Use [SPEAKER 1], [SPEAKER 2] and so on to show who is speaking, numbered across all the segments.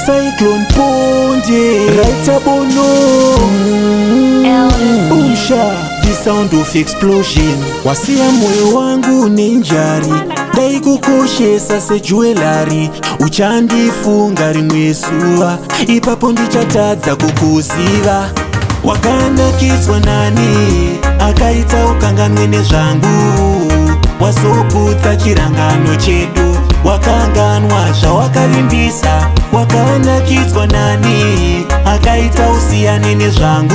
[SPEAKER 1] Cyclone Ponde Raita Bono Boomsha the sound of explosion. Wasia moyo wangu ninjari dai kukoshesa se jewelry uchandifunga rimwe zuva ipapo ndichatadza kukuziva. Wakanakiswa nani akaita ukanganwe nezvangu wazoputsa chirangano chedu wakanganwa zvawakavimbisa. Wakanakiswa nani akaita usiyane nezvangu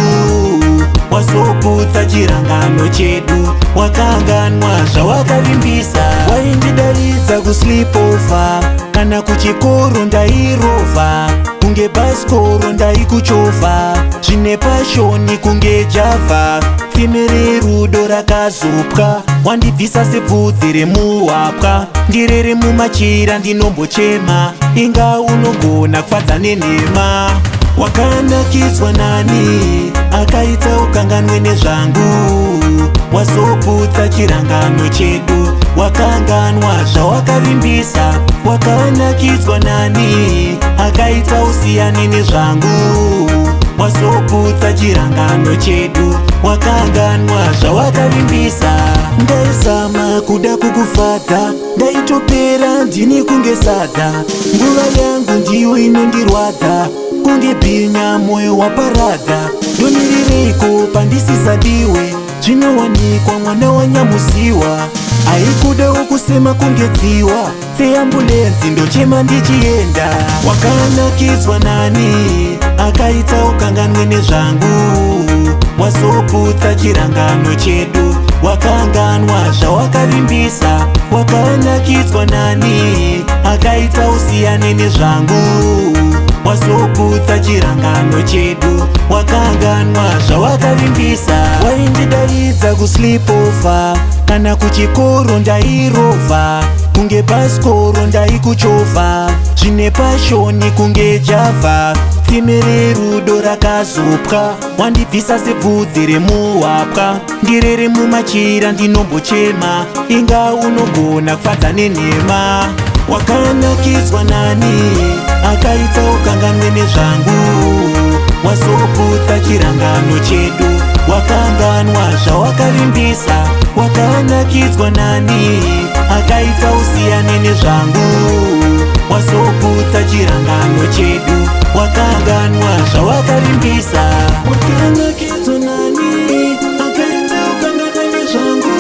[SPEAKER 1] wazoputsa chirangano chedu wakanganwa zvawakavimbisa. Waindidaridza kusleep over kana kuchikoro ndairova kunge bhasikoro ndaikuchovha zvine pashoni kunge javha tsime rerudo rakazopwa. Wandibvisa sebvudzi remuhwapwa ndirere mumachira ndinombochema inga unogona kufadza nenhema. Wakanakiswa nani akaita ukanganwe nezvangu wazoputsa chirangano chedu wakanganwa zvawakavimbisa. Wakanakiswa nani akaita usiyane nezvangu wazoputsa chirangano chedu wakanganwa zvawakavimbisa. Ndaizama kuda kukufadza ndaitopera ndini kunge sadza. Nguva yangu ndiyo inondirwadza kunge bhinya moyo waparadza. Ndonirireko pandisisadiwe zvinowanikwa mwana wanyamuziwa. Aikudawo kusema kunge dziwa seambulenzi ndochema ndichienda. Wakanakiswa nani akaita ukanganwe nezvangu wazoputsa chirangano chedu wakanganwa zvawakavimbisa. Wakanakiswa nani akaita usiyane nezvangu wazoputsa chirangano chedu wakanganwa zvawakavimbisa. Waindidaridza kusleep over kana kuchikoro ndairova kunge bhasikoro ndaikuchovha zvine pashoni kunge javha tsime rerudo rakazopwa. Wandibvisa sebvudzi remuhwapwa ndirere mumachira ndinombochema inga unogona kufadza nenhema. Wakanakiswa nani akaita ukanganwe nezvangu wazoputsa chirangano chedu wakanganwa zvawakavimbisa. Wakanakiswa nani akaita usiyane nezvangu wazoputsa chirangano chedu wakanganwa zvawakavimbisa. Wakanakiswa nani akaita ukanganwe nezvangu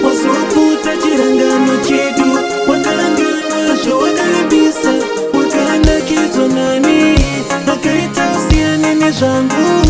[SPEAKER 1] wazoputsa chirangano chedu wakanganwa zvawakavimbisa. Wakanakiswa nani akaita usiyane nezvangu